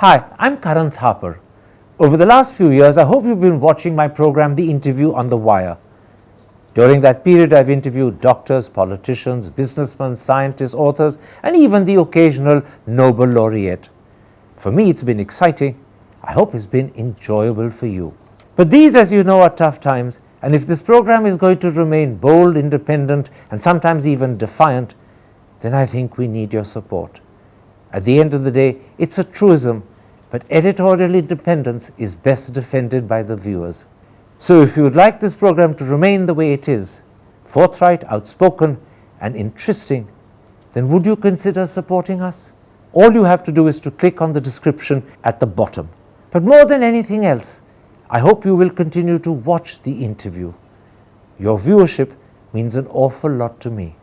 Hi, I'm Karan Thapar. Over the last few years, I hope you've been watching my program, The Interview on the Wire. During that period, I've interviewed doctors, politicians, businessmen, scientists, authors, and even the occasional Nobel laureate. For me, it's been exciting. I hope it's been enjoyable for you. But these, as you know, are tough times, and if this program is going to remain bold, independent, and sometimes even defiant, then I think we need your support. At the end of the day, it's a truism, but editorial independence is best defended by the viewers. So if you would like this program to remain the way it is, forthright, outspoken, and interesting, then would you consider supporting us? All you have to do is to click on the description at the bottom. But more than anything else, I hope you will continue to watch the interview. Your viewership means an awful lot to me.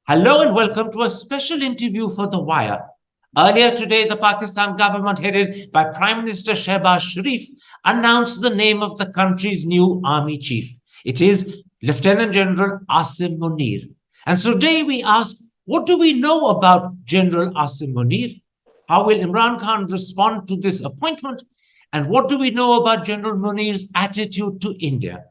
Hello and welcome to a special interview for The Wire. Earlier today, the Pakistan government, headed by Prime Minister Shehbaz Sharif, announced the name of the country's new army chief. It is Lieutenant General Asim Munir. And so today we ask, what do we know about General Asim Munir? How will Imran Khan respond to this appointment? And what do we know about General Munir's attitude to India?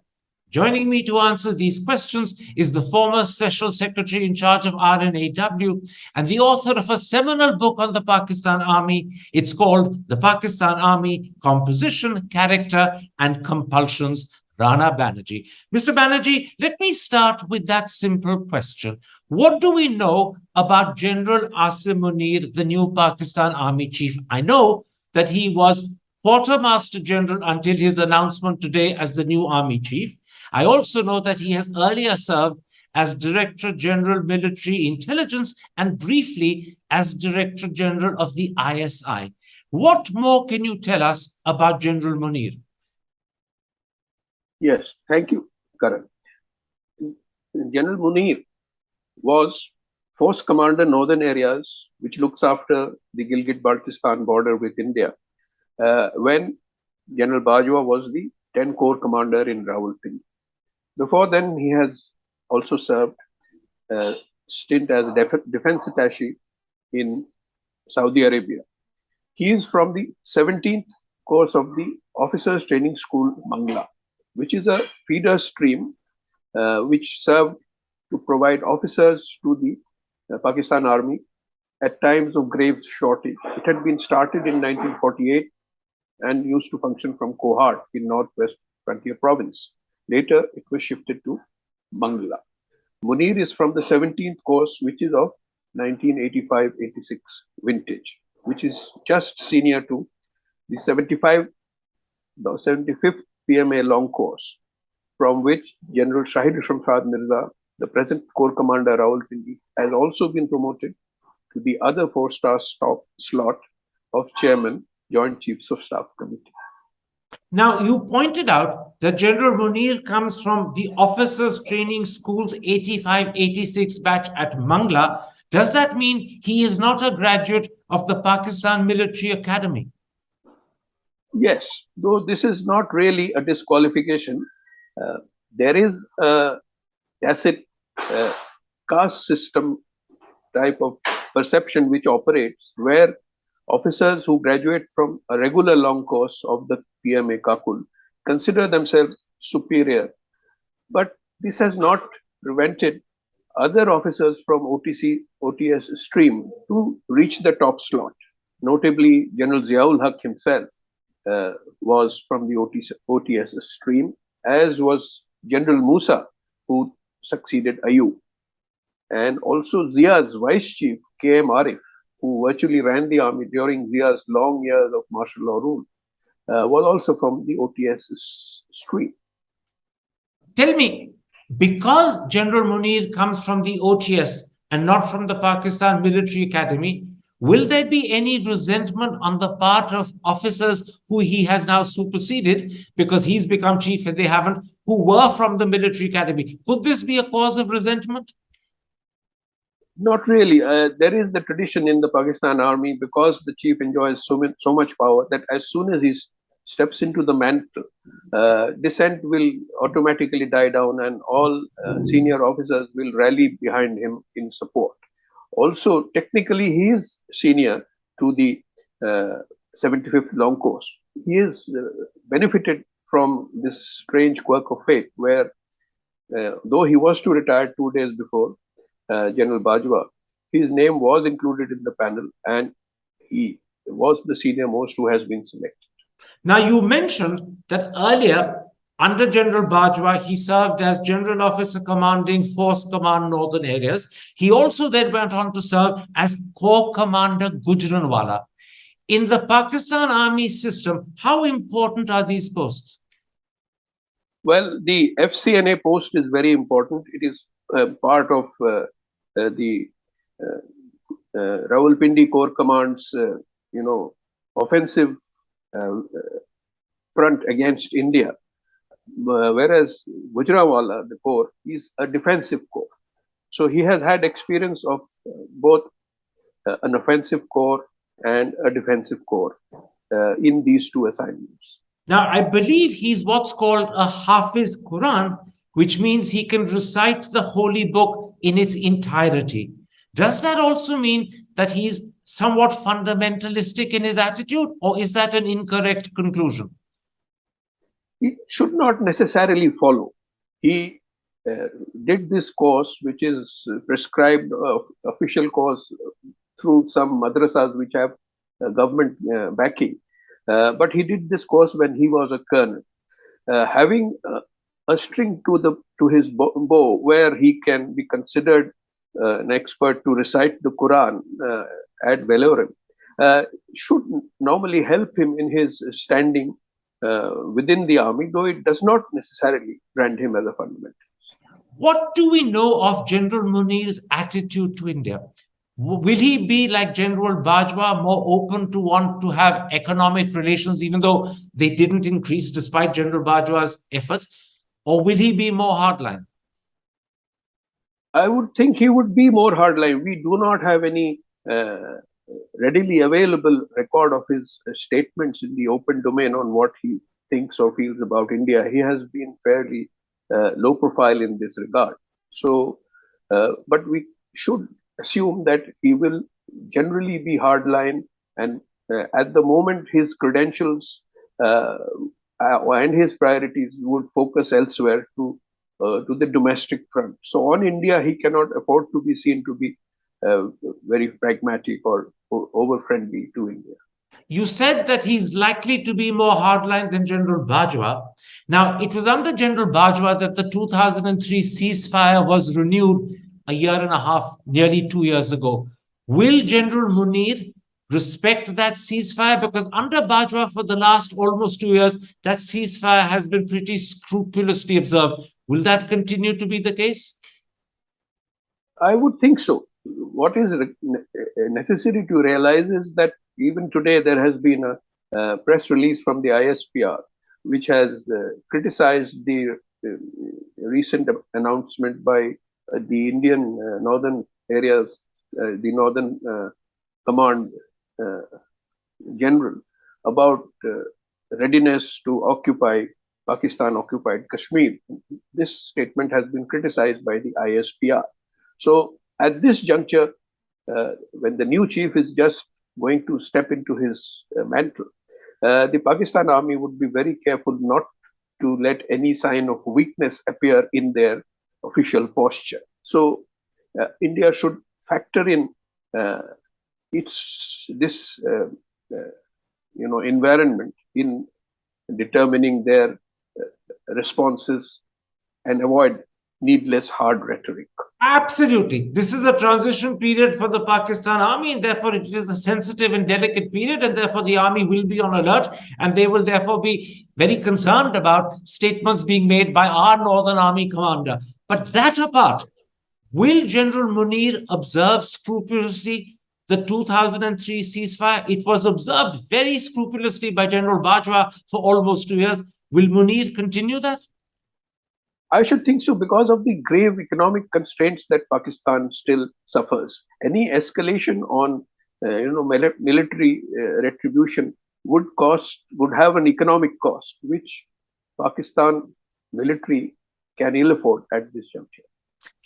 Joining me to answer these questions is the former Special Secretary in charge of R&AW and the author of a seminal book on the Pakistan Army. It's called The Pakistan Army: Composition, Character and Compulsions, Rana Banerji. Mr. Banerji, let me start with that simple question. What do we know about General Asim Munir, the new Pakistan Army chief? I know that he was Quartermaster General until his announcement today as the new army chief. I also know that he has earlier served as Director General Military Intelligence and briefly as Director General of the ISI. What more can you tell us about General Munir? Yes, thank you, Karan. General Munir was Force Commander Northern Areas, which looks after the Gilgit-Baltistan border with India, when General Bajwa was the 10 Corps Commander in Rawalpindi. Before then, he has also served a stint as Defense Attache in Saudi Arabia. He is from the 17th course of the Officers Training School, Mangla, which is a feeder stream which served to provide officers to the Pakistan Army at times of grave shortage. It had been started in 1948 and used to function from Kohat in Northwest Frontier Province. Later, it was shifted to Mangla. Munir is from the 17th course, which is of 1985-86 vintage, which is just senior to the 75th PMA long course, from which General Shahid Shamshad Mirza, the present Corps Commander Rawalpindi, has also been promoted to the other 4-star slot of Chairman, Joint Chiefs of Staff Committee. Now, you pointed out that General Munir comes from the Officers Training School's 85-86 batch at Mangla. Does that mean he is not a graduate of the Pakistan Military Academy? Yes, though this is not really a disqualification. There is a tacit caste system type of perception which operates where officers who graduate from a regular long course of the PMA Kakul consider themselves superior. But this has not prevented other officers from OTS stream to reach the top slot. Notably, General Ziaul Haq himself was from the OTS stream, as was General Musa, who succeeded Ayub. And also Zia's Vice Chief, K.M. Arif, who virtually ran the army during Zia's long years of martial law rule, was also from the OTS stream. Tell me, because General Munir comes from the OTS and not from the Pakistan Military Academy, will there be any resentment on the part of officers who he has now superseded because he's become chief and they haven't? who were from the military academy. Could this be a cause of resentment? Not really. There is the tradition in the Pakistan army, because the chief enjoys so much power, that as soon as he steps into the mantle, dissent will automatically die down, and all senior officers will rally behind him in support. Also, technically, he is senior to the 75th Long Course. He is benefited from this strange quirk of fate, where though he was to retire 2 days before, General Bajwa, his name was included in the panel, and he was the senior most who has been selected. Now, you mentioned that earlier, under General Bajwa, he served as General Officer Commanding Force Command Northern Areas. He also then went on to serve as Corps Commander Gujranwala. In the Pakistan Army system, how important are these posts? Well, the FCNA post is very important. It is part of the Rawalpindi Corps Command's, offensive front against India, whereas Gujranwala, the corps, is a defensive corps. So he has had experience of both an offensive corps and a defensive corps in these two assignments. Now, I believe he's what's called a Hafiz-e-Quran, which means he can recite the holy book in its entirety. Does that also mean that he's somewhat fundamentalistic in his attitude, or is that an incorrect conclusion? It should not necessarily follow. He did this course, which is prescribed official course through some madrasas which have government backing. But he did this course when he was a colonel. Having a string to his bow, where he can be considered an expert to recite the Quran ad valorem, should normally help him in his standing within the army, though it does not necessarily brand him as a fundamentalist. What do we know of General Munir's attitude to India? Will he be like General Bajwa, more open to want to have economic relations, even though they didn't increase despite General Bajwa's efforts? Or will he be more hardline? I would think he would be more hardline. We do not have any readily available record of his statements in the open domain on what he thinks or feels about India. He has been fairly low profile in this regard. So, but we should assume that he will generally be hardline, and at the moment his credentials and his priorities would focus elsewhere to the domestic front. So on India, he cannot afford to be seen to be very pragmatic or over-friendly to India. You said that he's likely to be more hardline than General Bajwa. Now, it was under General Bajwa that the 2003 ceasefire was renewed a year and a half, nearly 2 years ago. Will General Munir respect that ceasefire? Because under Bajwa for the last almost 2 years, that ceasefire has been pretty scrupulously observed. Will that continue to be the case? I would think so. What is necessary to realize is that even today there has been a press release from the ISPR, which has criticized the recent announcement by the Indian northern areas, the Northern Command General, about readiness to occupy Pakistan-occupied Kashmir. This statement has been criticized by the ISPR. So at this juncture, when the new chief is just going to step into his mantle, the Pakistan Army would be very careful not to let any sign of weakness appear in their official posture. So India should factor in this environment in determining their responses and avoid needless hard rhetoric. Absolutely. This is a transition period for the Pakistan Army, and therefore it is a sensitive and delicate period, and therefore the Army will be on alert, and they will therefore be very concerned about statements being made by our Northern Army commander. But that apart, will General Munir observe scrupulously the 2003 ceasefire? It was observed very scrupulously by General Bajwa for almost 2 years. Will Munir continue that? I should think so because of the grave economic constraints that Pakistan still suffers. Any escalation on military retribution would have an economic cost, which Pakistan military can ill afford at this juncture.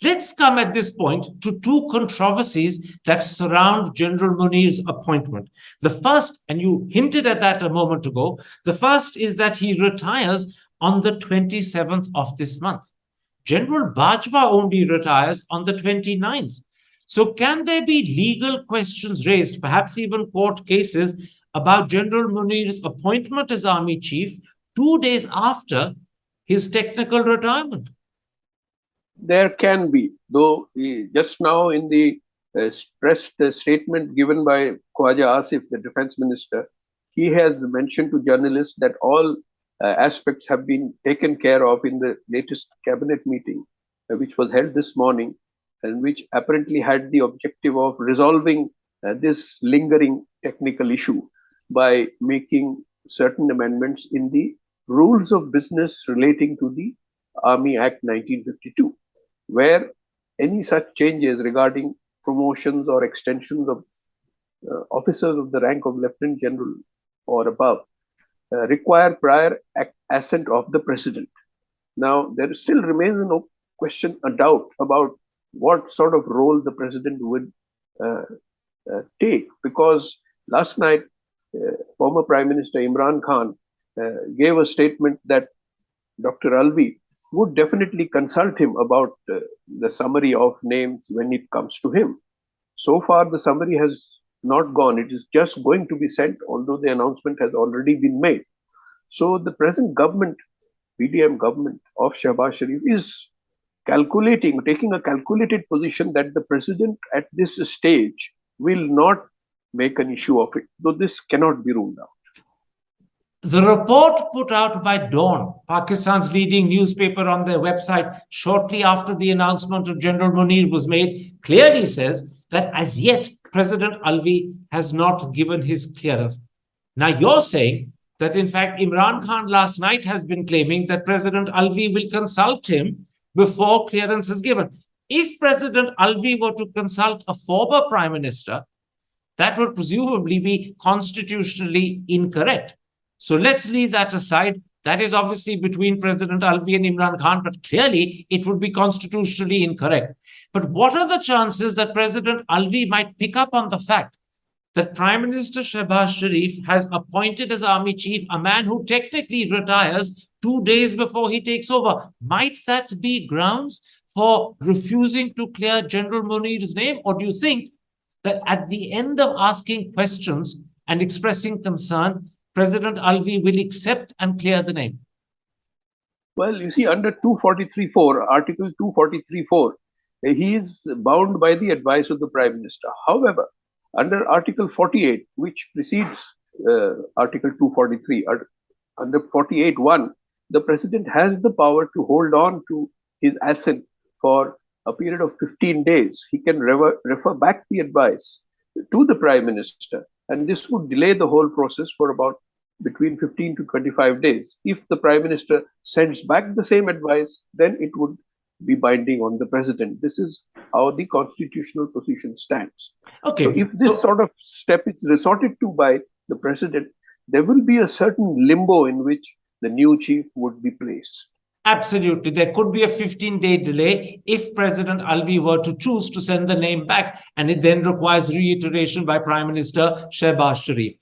Let's come at this point to two controversies that surround General Munir's appointment. The first, and you hinted at that a moment ago, the first is that he retires on the 27th of this month. General Bajwa only retires on the 29th. So, can there be legal questions raised, perhaps even court cases, about General Munir's appointment as Army Chief 2 days after his technical retirement? There can be, though just now in the stressed statement given by Khwaja Asif, the defense minister, he has mentioned to journalists that all aspects have been taken care of in the latest cabinet meeting, which was held this morning, and which apparently had the objective of resolving this lingering technical issue by making certain amendments in the rules of business relating to the Army Act 1952, where any such changes regarding promotions or extensions of officers of the rank of Lieutenant General or above require prior assent of the President. Now, there still remains no question, a doubt about what sort of role the President would take, because last night, former Prime Minister Imran Khan gave a statement that Dr. Alvi would definitely consult him about the summary of names when it comes to him. So far, the summary has not gone. It is just going to be sent, although the announcement has already been made. So the present government, PDM government of Shehbaz Sharif, is taking a calculated position that the President at this stage will not make an issue of it, though this cannot be ruled out. The report put out by Dawn, Pakistan's leading newspaper, on their website shortly after the announcement of General Munir was made clearly says that as yet President Alvi has not given his clearance. Now you're saying that in fact Imran Khan last night has been claiming that President Alvi will consult him before clearance is given. If President Alvi were to consult a former Prime Minister, that would presumably be constitutionally incorrect. So let's leave that aside. That is obviously between President Alvi and Imran Khan, but clearly it would be constitutionally incorrect. But what are the chances that President Alvi might pick up on the fact that Prime Minister Shehbaz Sharif has appointed as Army Chief a man who technically retires 2 days before he takes over? Might that be grounds for refusing to clear General Munir's name? Or do you think that at the end of asking questions and expressing concern, President Alvi will accept and clear the name? Well, you see, under 243.4, Article 243.4, he is bound by the advice of the Prime Minister. However, under Article 48, which precedes Article 243, under 48.1, the President has the power to hold on to his assent for a period of 15 days. He can refer back the advice to the Prime Minister, and this would delay the whole process for about between 15 to 25 days. If the Prime Minister sends back the same advice, then it would be binding on the President. This is how the constitutional position stands. Okay. So if this sort of step is resorted to by the President, there will be a certain limbo in which the new chief would be placed. Absolutely. There could be a 15-day delay if President Alvi were to choose to send the name back, and it then requires reiteration by Prime Minister Shehbaz Sharif.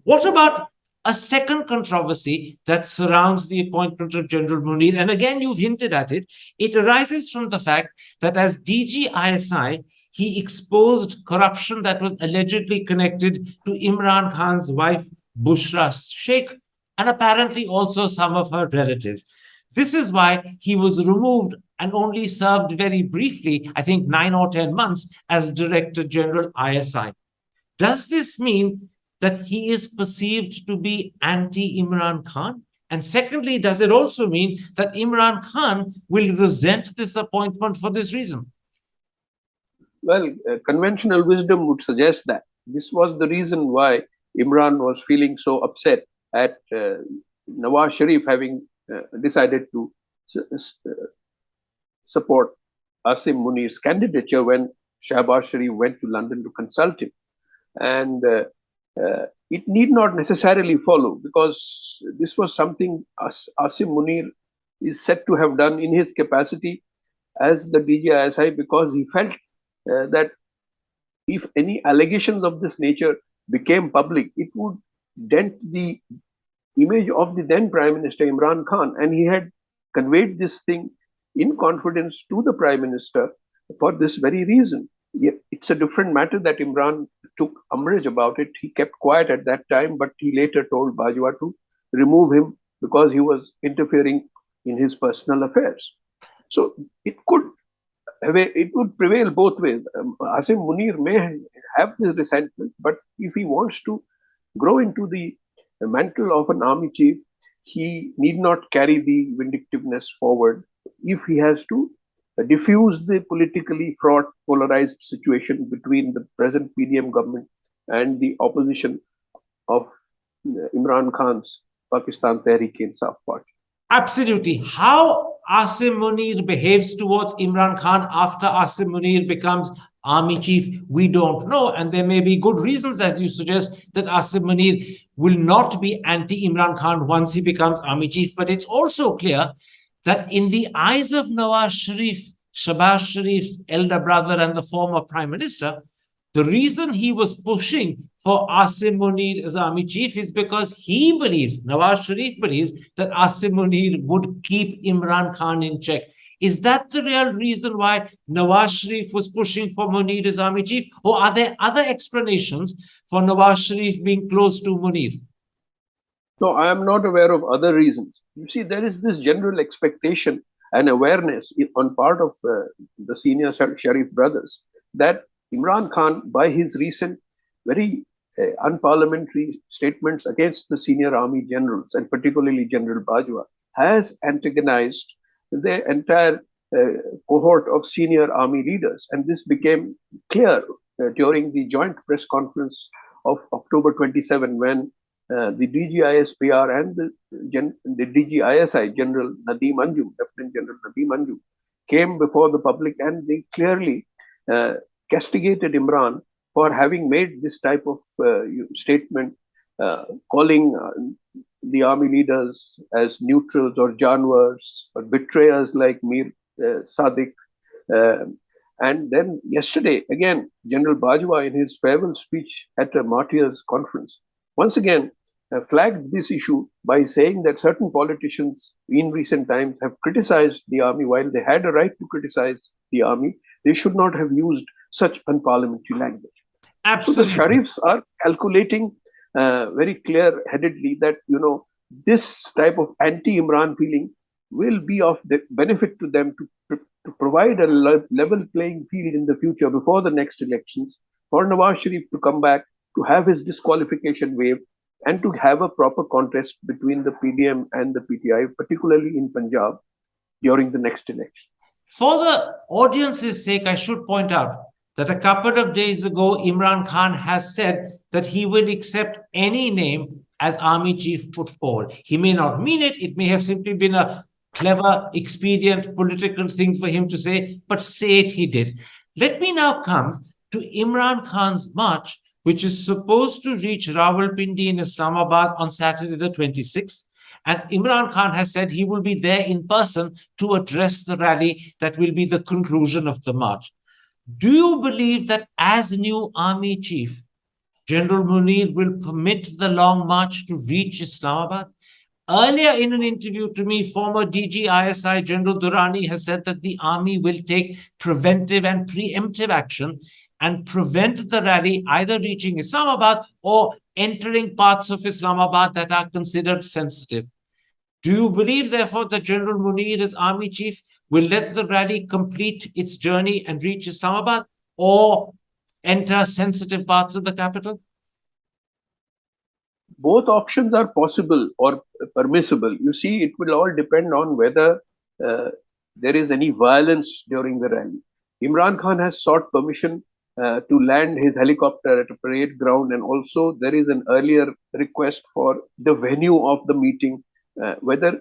What about a second controversy that surrounds the appointment of General Munir? And again, you've hinted at it. It arises from the fact that as DG ISI, he exposed corruption that was allegedly connected to Imran Khan's wife, Bushra Sheikh, and apparently also some of her relatives. This is why he was removed and only served very briefly, I think 9 or 10 months, as Director General ISI. Does this mean that he is perceived to be anti-Imran Khan? And secondly, does it also mean that Imran Khan will resent this appointment for this reason? Well, conventional wisdom would suggest that this was the reason why Imran was feeling so upset at Nawaz Sharif having decided to support Asim Munir's candidature when Shahbaz Sharif went to London to consult him. And it need not necessarily follow, because this was something Asim Munir is said to have done in his capacity as the DGISI, because he felt that if any allegations of this nature became public, it would dent the image of the then Prime Minister Imran Khan, and he had conveyed this thing in confidence to the Prime Minister for this very reason. It's a different matter that Imran took umbrage about it. He kept quiet at that time, but he later told Bajwa to remove him because he was interfering in his personal affairs. So it would prevail both ways. Asim Munir may have this resentment, but if he wants to grow into the mantle of an army chief, he need not carry the vindictiveness forward if he has to diffuse the politically fraught, polarized situation between the present PDM government and the opposition of Imran Khan's Pakistan Tehreek-e-Insaf party. Absolutely. How Asim Munir behaves towards Imran Khan after Asim Munir becomes army chief, we don't know. And there may be good reasons, as you suggest, that Asim Munir will not be anti-Imran Khan once he becomes army chief. But it's also clear that in the eyes of Nawaz Sharif, Shahbaz Sharif's elder brother and the former prime minister, the reason he was pushing for Asim Munir as army chief is because he believes, Nawaz Sharif believes, that Asim Munir would keep Imran Khan in check. Is that the real reason why Nawaz Sharif was pushing for Munir as army chief? Or are there other explanations for Nawaz Sharif being close to Munir? No, I am not aware of other reasons. You see, there is this general expectation and awareness on part of the senior Sharif brothers that Imran Khan, by his recent very unparliamentary statements against the senior army generals, and particularly General Bajwa, has antagonized the entire cohort of senior army leaders. And this became clear during the joint press conference of October 27, when the DGISPR and the DGISI General Nadeem Anjum, Lieutenant General Nadeem Anjum, came before the public, and they clearly castigated Imran for having made this type of statement, calling the army leaders as neutrals or janwars or betrayers like Mir Sadiq. And then yesterday, again, General Bajwa, in his farewell speech at a martyrs conference, once again flagged this issue by saying that certain politicians in recent times have criticized the army. While they had a right to criticize the army, they should not have used such unparliamentary language. Absolutely. So the Sharifs are calculating very clear-headedly that, this type of anti-Imran feeling will be of the benefit to them to provide a level playing field in the future before the next elections for Nawaz Sharif to come back, to have his disqualification waived, and to have a proper contest between the PDM and the PTI, particularly in Punjab, during the next election. For the audience's sake, I should point out that a couple of days ago, Imran Khan has said that he will accept any name as army chief put forward. He may not mean it. It may have simply been a clever, expedient political thing for him to say, but say it he did. Let me now come to Imran Khan's march, which is supposed to reach Rawalpindi in Islamabad on Saturday the 26th. And Imran Khan has said he will be there in person to address the rally that will be the conclusion of the march. Do you believe that as new army chief, General Munir will permit the long march to reach Islamabad? Earlier in an interview to me, former DGISI General Durrani has said that the army will take preventive and preemptive action and prevent the rally either reaching Islamabad or entering parts of Islamabad that are considered sensitive. Do you believe, therefore, that General Munir, as army chief, will let the rally complete its journey and reach Islamabad, or enter sensitive parts of the capital? Both options are possible or permissible. You see, it will all depend on whether there is any violence during the rally. Imran Khan has sought permission to land his helicopter at a parade ground, and also there is an earlier request for the venue of the meeting, whether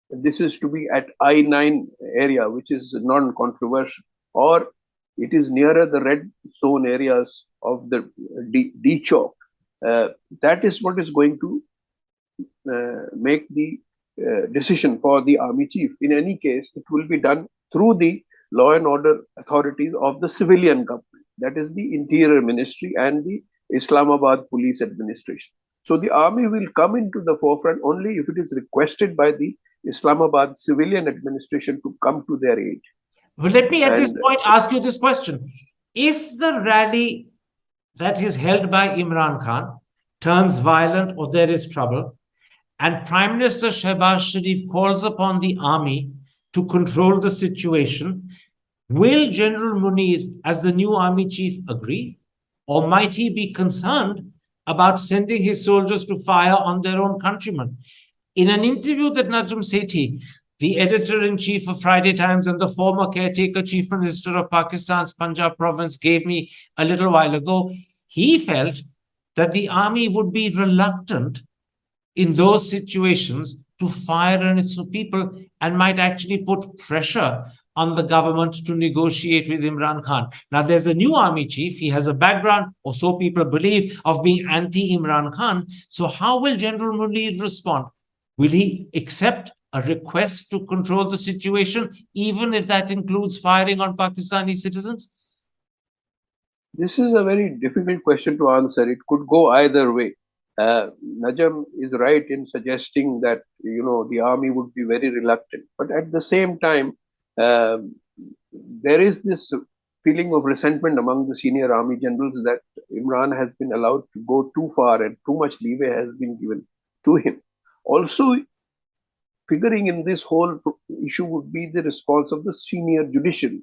this is to be at I-9 area, which is non-controversial, or it is nearer the red zone areas of the D Chowk. That is what is going to make the decision for the army chief. In any case, it will be done through the law and order authorities of the civilian government, that is the Interior Ministry and the Islamabad Police Administration. So the army will come into the forefront only if it is requested by the Islamabad civilian administration to come to their aid. Well, let me at this point ask you this question. If the rally that is held by Imran Khan turns violent or there is trouble, and Prime Minister Shehbaz Sharif calls upon the army to control the situation, will General Munir, as the new army chief, agree? Or might he be concerned about sending his soldiers to fire on their own countrymen? In an interview that Najm Sethi, the editor-in-chief of Friday Times and the former caretaker chief minister of Pakistan's Punjab province, gave me a little while ago, he felt that the army would be reluctant in those situations to fire on its people and might actually put pressure on the government to negotiate with Imran Khan. Now, there's a new army chief. He has a background, or so people believe, of being anti-Imran Khan. So how will General Munir respond? Will he accept a request to control the situation, even if that includes firing on Pakistani citizens? This is a very difficult question to answer. It could go either way. Najam is right in suggesting that the army would be very reluctant, but at the same time, there is this feeling of resentment among the senior army generals that Imran has been allowed to go too far and too much leeway has been given to him. Also, figuring in this whole issue would be the response of the senior judiciary,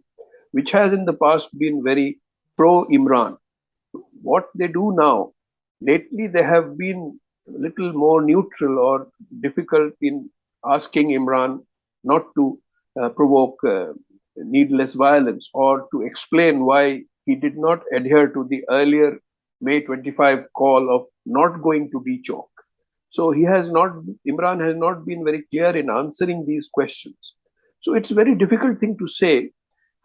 which has in the past been very pro-Imran. What they do now, lately they have been a little more neutral or difficult in asking Imran not to provoke needless violence or to explain why he did not adhere to the earlier May 25 call of not going to D Chowk. So Imran has not been very clear in answering these questions. So it's a very difficult thing to say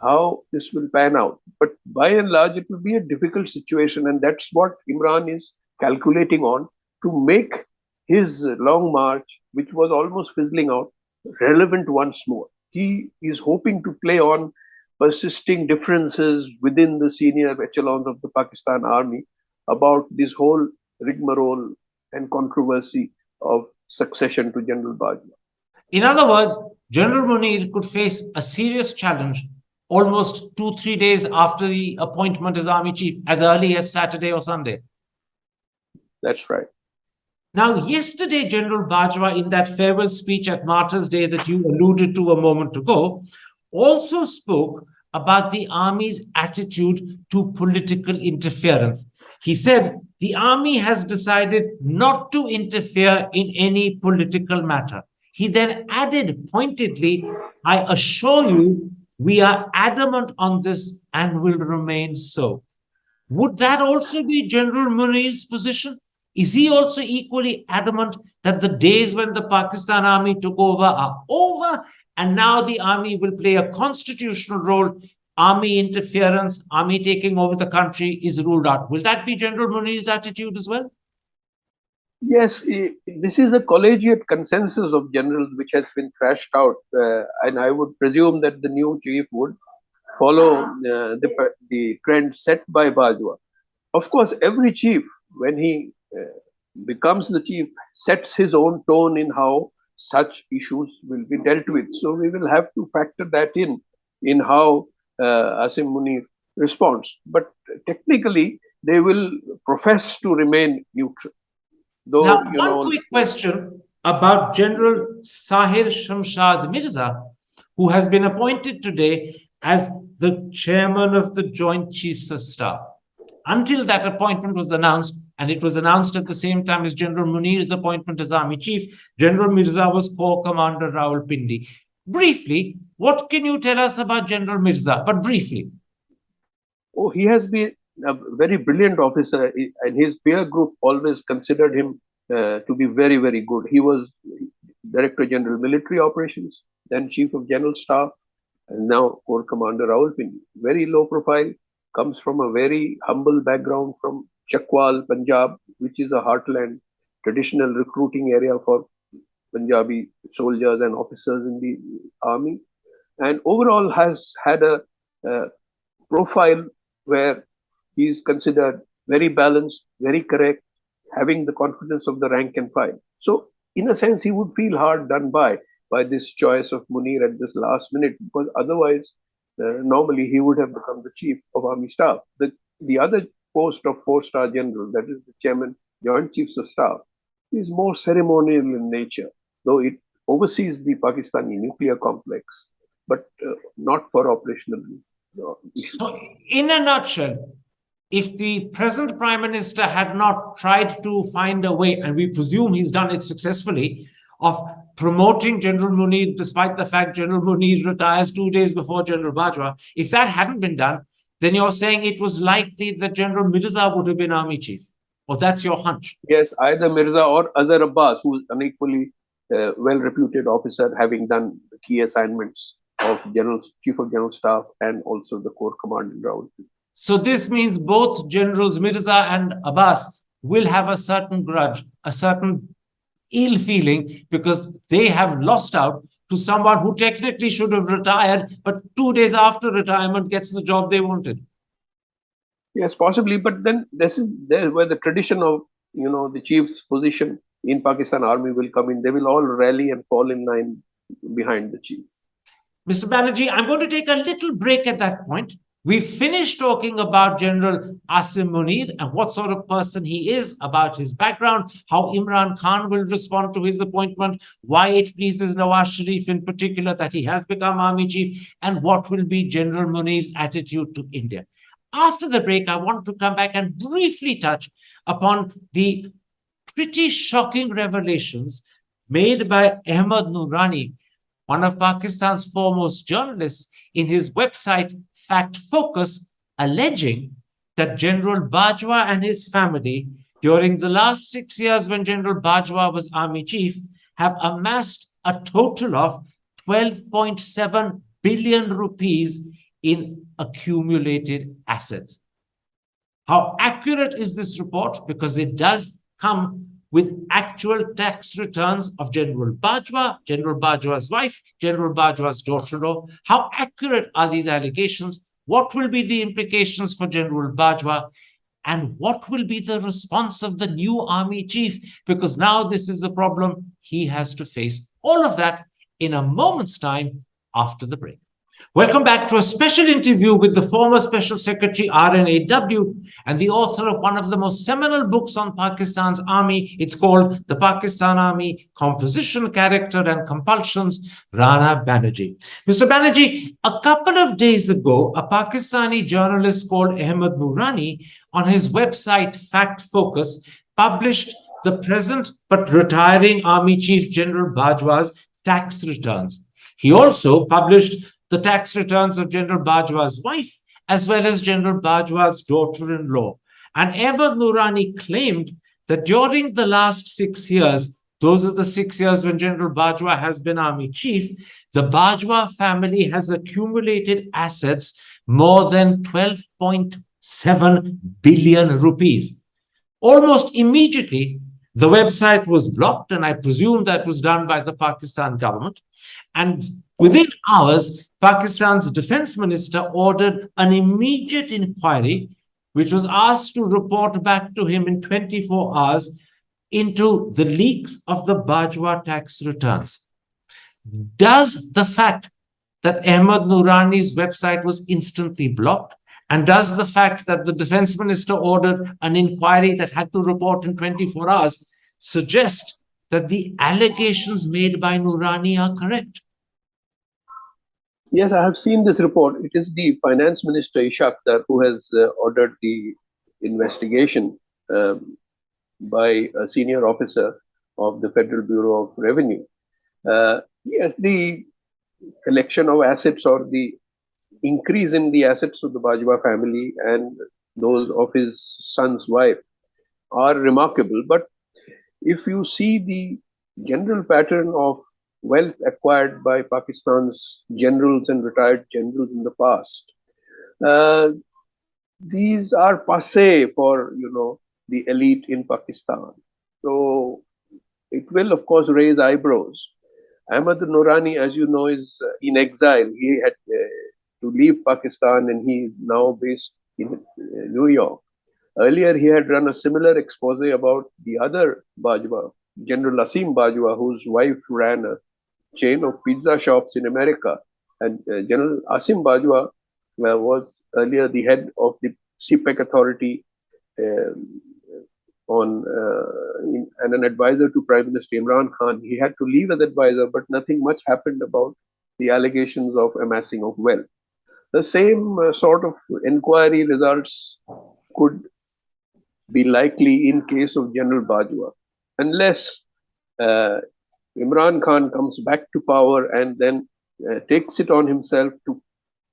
how this will pan out. But by and large, it will be a difficult situation. And that's what Imran is calculating on to make his long march, which was almost fizzling out, relevant once more. He is hoping to play on persisting differences within the senior echelons of the Pakistan army about this whole rigmarole and controversy of succession to General Bajwa. In other words, General Munir could face a serious challenge almost 2-3 days after the appointment as army chief, as early as Saturday or Sunday. That's right. Now, yesterday, General Bajwa, in that farewell speech at Martyrs' Day that you alluded to a moment ago, also spoke about the army's attitude to political interference. He said the army has decided not to interfere in any political matter. He then added pointedly, I assure you, we are adamant on this and will remain so. Would that also be General Munir's position? Is he also equally adamant that the days when the Pakistan army took over are over and now the army will play a constitutional role? Army interference, army taking over the country is ruled out. Will that be General Munir's attitude as well? Yes, this is a collegiate consensus of generals which has been thrashed out, and I would presume that the new chief would follow the trend set by Bajwa. Of course, every chief, when he becomes the chief, sets his own tone in how such issues will be dealt with. So we will have to factor that in how Asim Munir responds. But technically, they will profess to remain neutral. Though, now, one quick question about General Sahir Shamshad Mirza, who has been appointed today as the chairman of the Joint Chiefs of Staff. Until that appointment was announced, and it was announced at the same time as General Munir's appointment as Army Chief, General Mirza was Corps Commander Rawalpindi. Briefly, what can you tell us about General Mirza? But briefly. Oh, he has been a very brilliant officer, and his peer group always considered him to be very, very good. He was Director General Military Operations, then Chief of General Staff, and now Corps Commander Rawalpindi. Very low profile, comes from a very humble background from Chakwal, Punjab, which is a heartland, traditional recruiting area for Punjabi soldiers and officers in the army, and overall has had a profile where he is considered very balanced, very correct, having the confidence of the rank and file. So, in a sense, he would feel hard done by this choice of Munir at this last minute, because otherwise, normally he would have become the chief of army staff. The other post of four-star general, that is the chairman, joint chiefs of staff, is more ceremonial in nature, though it oversees the Pakistani nuclear complex, but not for operational issues. So, in a nutshell, if the present Prime Minister had not tried to find a way, and we presume he's done it successfully, of promoting General Munir, despite the fact General Munir retires 2 days before General Bajwa, if that hadn't been done, then you're saying it was likely that General Mirza would have been army chief. Or that's your hunch? Yes, either Mirza or Azhar Abbas, who is an equally well-reputed officer, having done the key assignments of Chief of General Staff and also the Corps Commander Rawalpindi. So this means both Generals Mirza and Abbas will have a certain grudge, a certain ill feeling, because they have lost out to someone who technically should have retired, but 2 days after retirement gets the job they wanted. Yes, possibly, but then this is there where the tradition of the chief's position in Pakistan Army will come in. They will all rally and fall in line behind the chief. Mr. Banerjee, I'm going to take a little break at that point. We finished talking about General Asim Munir and what sort of person he is, about his background, how Imran Khan will respond to his appointment, why it pleases Nawaz Sharif in particular that he has become army chief, and what will be General Munir's attitude to India. After the break, I want to come back and briefly touch upon the pretty shocking revelations made by Ahmed Noorani, one of Pakistan's foremost journalists, in his website Fact Focus, alleging that General Bajwa and his family, during the last 6 years when General Bajwa was army chief, have amassed a total of 12.7 billion rupees in accumulated assets. How accurate is this report? Because it does come with actual tax returns of General Bajwa, General Bajwa's wife, General Bajwa's daughter-in-law. How accurate are these allegations? What will be the implications for General Bajwa? And what will be the response of the new army chief? Because now this is a problem he has to face. All of that in a moment's time after the break. Welcome back to a special interview with the former Special Secretary R&AW and the author of one of the most seminal books on Pakistan's army. It's called The Pakistan Army: Composition, Character and Compulsions, Rana Banerji. Mr. Banerjee, a couple of days ago, a Pakistani journalist called Ahmed Noorani on his website Fact Focus published the present but retiring Army Chief General Bajwa's tax returns. He also published the tax returns of General Bajwa's wife, as well as General Bajwa's daughter-in-law. And Ahmed Noorani claimed that during the last 6 years, those are the 6 years when General Bajwa has been army chief, the Bajwa family has accumulated assets more than 12.7 billion rupees. Almost immediately, the website was blocked, and I presume that was done by the Pakistan government. And within hours, Pakistan's defense minister ordered an immediate inquiry, which was asked to report back to him in 24 hours into the leaks of the Bajwa tax returns. Does the fact that Ahmed Noorani's website was instantly blocked, and does the fact that the defense minister ordered an inquiry that had to report in 24 hours suggest that the allegations made by Noorani are correct? Yes, I have seen this report. It is the finance minister, Ishaq Dar, who has ordered the investigation by a senior officer of the Federal Bureau of Revenue. Yes, the collection of assets or the increase in the assets of the Bajwa family and those of his son's wife are remarkable. But if you see the general pattern of wealth acquired by Pakistan's generals and retired generals in the past. Uh, these are passe for the elite in Pakistan. So it will, of course, raise eyebrows. Ahmad Noorani, as you know, is in exile. He had to leave Pakistan and he is now based in New York. Earlier, he had run a similar expose about the other Bajwa, General Asim Bajwa, whose wife ran a chain of pizza shops in America. And General Asim Bajwa was earlier the head of the CPEC authority um, and an advisor to Prime Minister Imran Khan. He had to leave as advisor, but nothing much happened about the allegations of amassing of wealth. The same sort of inquiry results could be likely in case of General Bajwa, unless uh, Imran Khan comes back to power and then takes it on himself to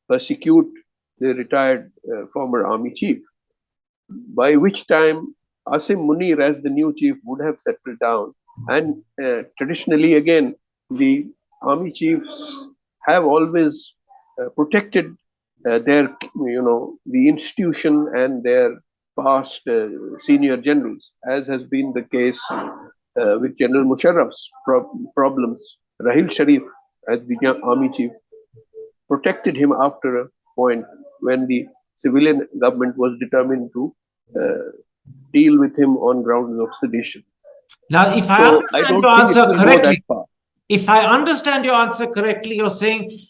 persecute the retired former army chief, by which time Asim Munir, as the new chief, would have settled down. And traditionally, again, the army chiefs have always protected the institution and their past senior generals, as has been the case with General Musharraf's problems. Rahil Sharif, as the army chief, protected him after a point when the civilian government was determined to uh, deal with him on grounds of sedition. Now, if I So I understand don't your think it answer will go that correctly, far. if I understand your answer correctly, you're saying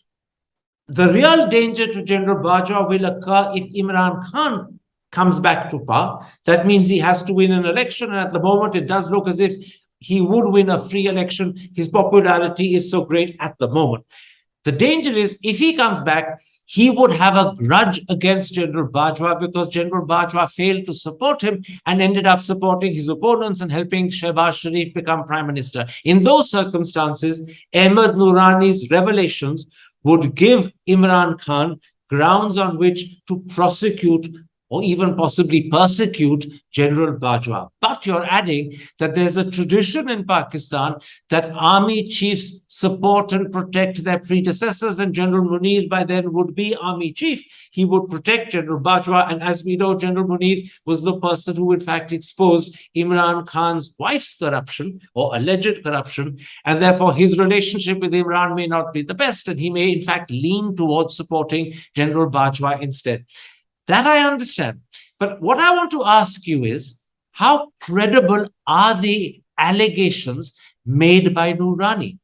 the real danger to General Bajwa will occur if Imran Khan comes back to power. That means he has to win an election, and at the moment it does look as if he would win a free election. His popularity is so great at the moment. The danger is if he comes back, he would have a grudge against General Bajwa because General Bajwa failed to support him and ended up supporting his opponents and helping Shehbaz Sharif become prime minister. In those circumstances, Ahmed Noorani's revelations would give Imran Khan grounds on which to prosecute or even possibly persecute General Bajwa. But you're adding that there's a tradition in Pakistan that army chiefs support and protect their predecessors, and General Munir by then would be army chief. He would protect General Bajwa, and as we know, General Munir was the person who in fact exposed Imran Khan's wife's corruption or alleged corruption, and therefore his relationship with Imran may not be the best, and he may in fact lean towards supporting General Bajwa instead. That I understand. But what I want to ask you is, how credible are the allegations made by Noorani?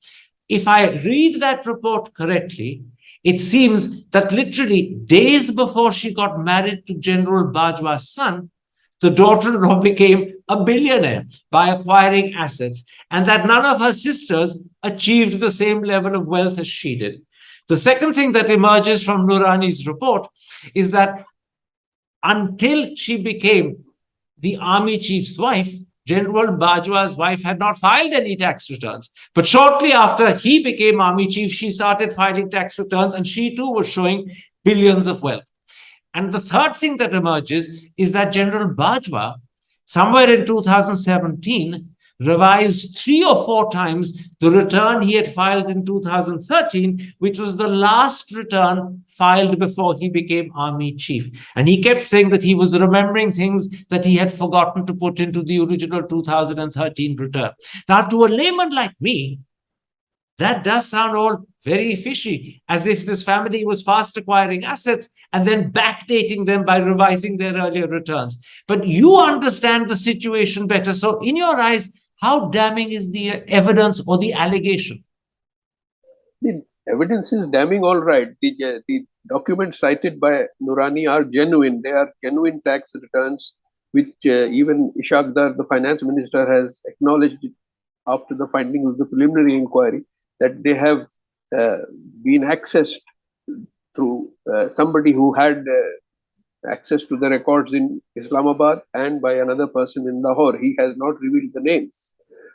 If I read that report correctly, it seems that literally days before she got married to General Bajwa's son, the daughter-in-law became a billionaire by acquiring assets, and that none of her sisters achieved the same level of wealth as she did. The second thing that emerges from Noorani's report is that until she became the army chief's wife, General Bajwa's wife had not filed any tax returns. But shortly after he became army chief, she started filing tax returns, and she too was showing billions of wealth. And the third thing that emerges is that General Bajwa, somewhere in 2017, revised 3 or 4 times the return he had filed in 2013, which was the last return filed before he became army chief. And he kept saying that he was remembering things that he had forgotten to put into the original 2013 return. Now, to a layman like me, that does sound all very fishy, as if this family was fast acquiring assets and then backdating them by revising their earlier returns. But you understand the situation better. So, in your eyes, how damning is the evidence or the allegation? The evidence is damning all right. The documents cited by Noorani are genuine. They are genuine tax returns, which even Ishaq Dar, the finance minister, has acknowledged after the finding of the preliminary inquiry that they have uh, been accessed through somebody who had access to the records in Islamabad and by another person in Lahore. He has not revealed the names.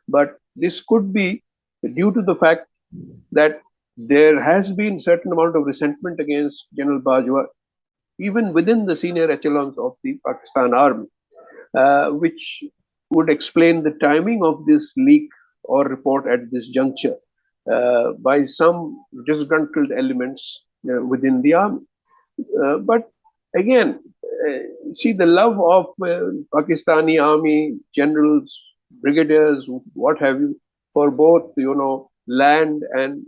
But this could be due to the fact that there has been certain amount of resentment against General Bajwa, even within the senior echelons of the Pakistan Army, which would explain the timing of this leak or report at this juncture by some disgruntled elements within the army. But again, see the love of Pakistani army generals, brigadiers, what have you, for both land and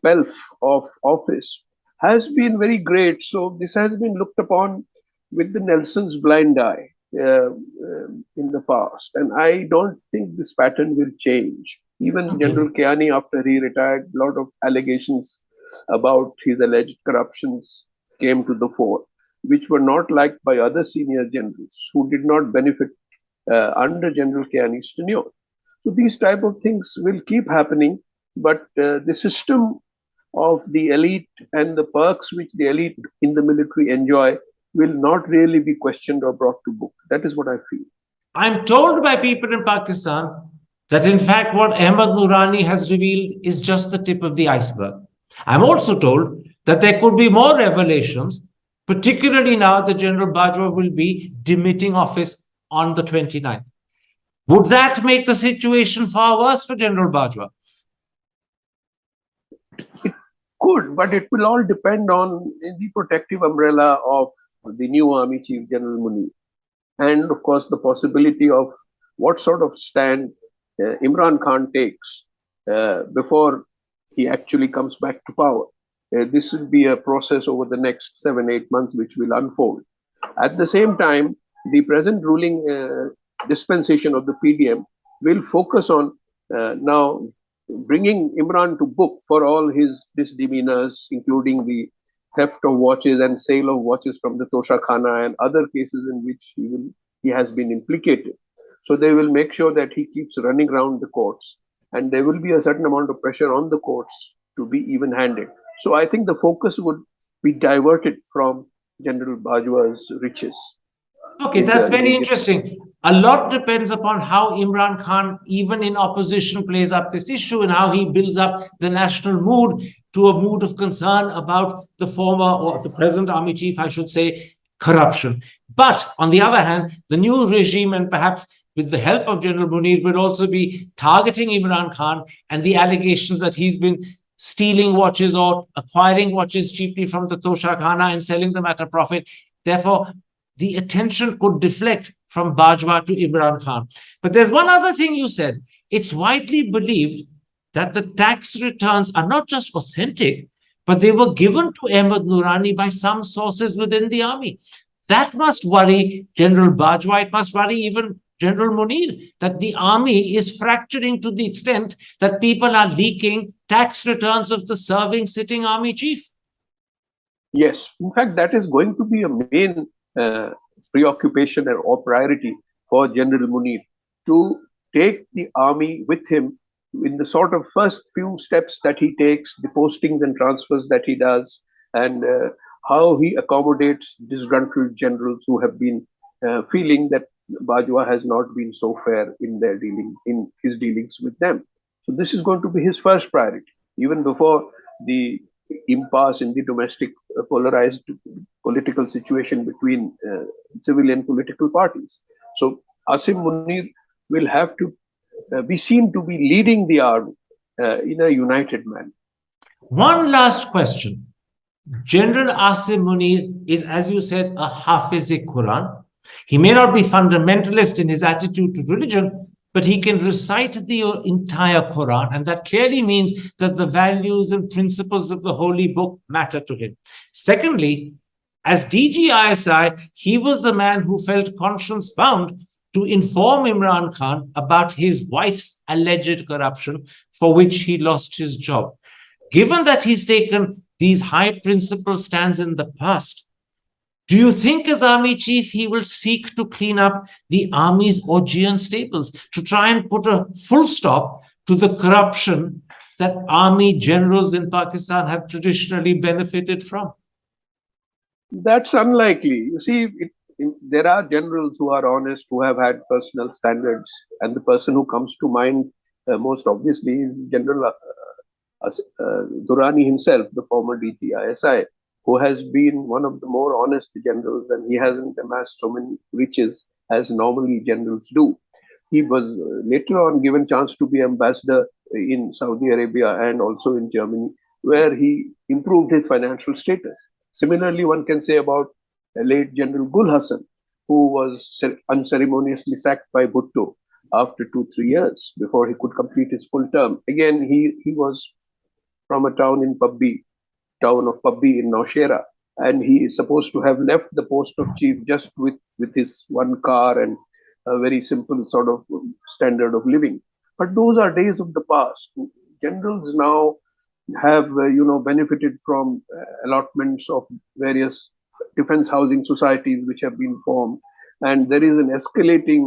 pelf of office has been very great. So this has been looked upon with the Nelson's blind eye in the past, and I don't think this pattern will change. Even General Kiani, after he retired, a lot of allegations about his alleged corruptions came to the fore, which were not liked by other senior generals who did not benefit under General Kiani's tenure. So these type of things will keep happening, but the system of the elite and the perks which the elite in the military enjoy will not really be questioned or brought to book. That is what I feel. I'm told by people in Pakistan that in fact what Ahmad Noorani has revealed is just the tip of the iceberg. I'm also told that there could be more revelations, particularly now that General Bajwa will be demitting office on the 29th. Would that make the situation far worse for General Bajwa? It could, but it will all depend on the protective umbrella of the new Army Chief General Munir. And of course, the possibility of what sort of stand Imran Khan takes before he actually comes back to power. This will be a process over the next 7-8 months, which will unfold. At the same time, the present ruling dispensation of the PDM will focus on now bringing Imran to book for all his misdemeanors, including the theft of watches and sale of watches from the Tosha Khana and other cases in which he has been implicated. So they will make sure that he keeps running around the courts, and there will be a certain amount of pressure on the courts to be even-handed. So I think the focus would be diverted from General Bajwa's riches. Okay, that's very interesting. A lot depends upon how Imran Khan, even in opposition, plays up this issue and how he builds up the national mood to a mood of concern about the former or the present army chief, I should say, corruption. But on the other hand, the new regime, and perhaps with the help of General Munir, will also be targeting Imran Khan and the allegations that he's been stealing watches or acquiring watches cheaply from the Tosha Khana and selling them at a profit. Therefore, the attention could deflect from Bajwa to Imran Khan. But there's one other thing you said. It's widely believed that the tax returns are not just authentic, but they were given to Ahmad Noorani by some sources within the army. That must worry General Bajwa. It must worry even General Munir, that the army is fracturing to the extent that people are leaking tax returns of the serving sitting army chief. Yes, in fact, that is going to be a main preoccupation or priority for General Munir, to take the army with him in the sort of first few steps that he takes, the postings and transfers that he does, and how he accommodates disgruntled generals who have been feeling that Bajwa has not been so fair in his dealings with them. So this is going to be his first priority, even before the impasse in the domestic polarized political situation between civilian political parties. So Asim Munir will have to be seen to be leading the army in a united manner. One last question. General Asim Munir is, as you said, a Hafiz-e-Quran. He may not be fundamentalist in his attitude to religion, but he can recite the entire Quran, and that clearly means that the values and principles of the holy book matter to him. Secondly, as DGISI, he was the man who felt conscience bound to inform Imran Khan about his wife's alleged corruption, for which he lost his job. Given that he's taken these high principle stands in the past, do you think as army chief he will seek to clean up the army's Augean stables to try and put a full stop to the corruption that army generals in Pakistan have traditionally benefited from? That's unlikely. You see, there are generals who are honest, who have had personal standards, and the person who comes to mind most obviously is General Durrani himself, the former DGISI, who has been one of the more honest generals, and he hasn't amassed so many riches as normally generals do. he was later on given chance to be ambassador in Saudi Arabia and also in Germany, where he improved his financial status. Similarly, one can say about late General Gul Hassan, who was unceremoniously sacked by Bhutto after 2-3 years before he could complete his full term. Again, he was from a town of Pabbi in Nowshera, and he is supposed to have left the post of chief just with his one car and a very simple sort of standard of living. But those are days of the past. Generals now have benefited from allotments of various defense housing societies which have been formed, and there is an escalating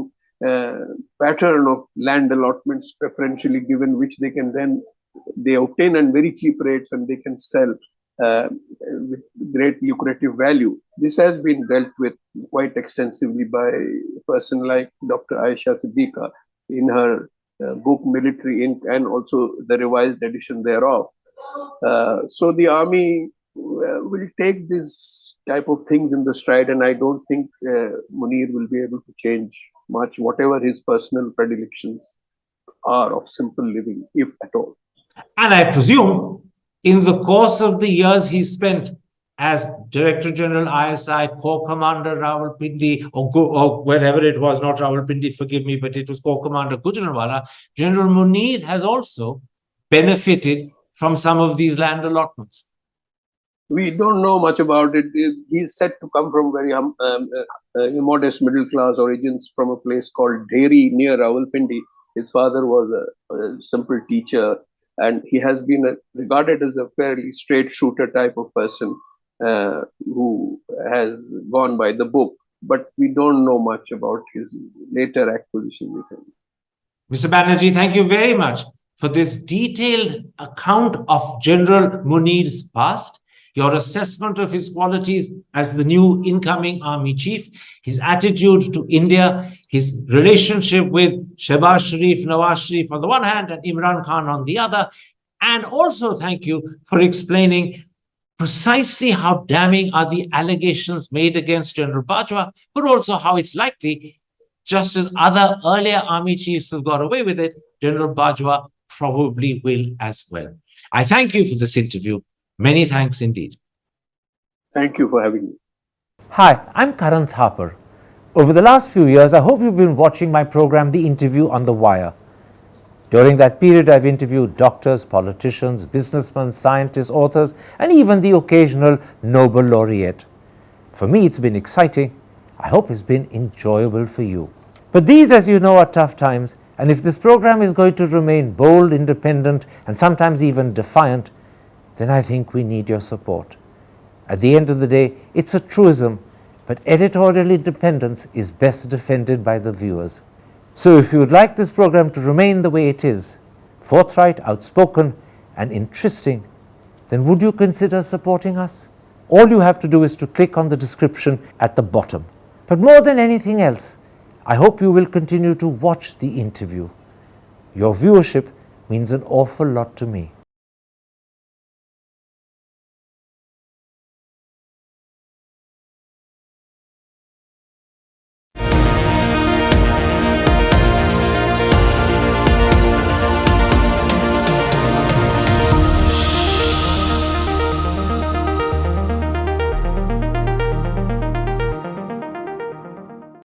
pattern of land allotments preferentially given, which they obtain at very cheap rates and they can sell with great lucrative value. This has been dealt with quite extensively by a person like Dr. Aisha Siddiqa in her book Military Inc. and also the revised edition thereof. So the army will take this type of things in the stride, and I don't think Munir will be able to change much, whatever his personal predilections are of simple living, if at all. And I presume in the course of the years he spent as Director General ISI, Corps Commander Rawalpindi, or wherever it was, not Rawalpindi, forgive me, but it was Corps Commander Gujranwala, General Munir has also benefited from some of these land allotments. We don't know much about it. He's said to come from very modest middle class origins from a place called Dheri near Rawalpindi. His father was a simple teacher, and he has been regarded as a fairly straight shooter type of person who has gone by the book. But we don't know much about his later acquisition with him. Mr. Banerjee, thank you very much for this detailed account of General Munir's past, your assessment of his qualities as the new incoming army chief, his attitude to India, his relationship with Shehbaz Sharif, Nawaz Sharif on the one hand, and Imran Khan on the other. And also thank you for explaining precisely how damning are the allegations made against General Bajwa, but also how it's likely, just as other earlier army chiefs have got away with it, General Bajwa probably will as well. I thank you for this interview. Many thanks indeed. Thank you for having me. Hi, I'm Karan Thapar. Over the last few years, I hope you've been watching my program, The Interview on the Wire. During that period, I've interviewed doctors, politicians, businessmen, scientists, authors, and even the occasional Nobel laureate. For me, it's been exciting. I hope it's been enjoyable for you. But these, as you know, are tough times, and if this program is going to remain bold, independent, and sometimes even defiant, then I think we need your support. At the end of the day, it's a truism, but editorial independence is best defended by the viewers. So if you would like this program to remain the way it is, forthright, outspoken, and interesting, then would you consider supporting us? All you have to do is to click on the description at the bottom. But more than anything else, I hope you will continue to watch The Interview. Your viewership means an awful lot to me.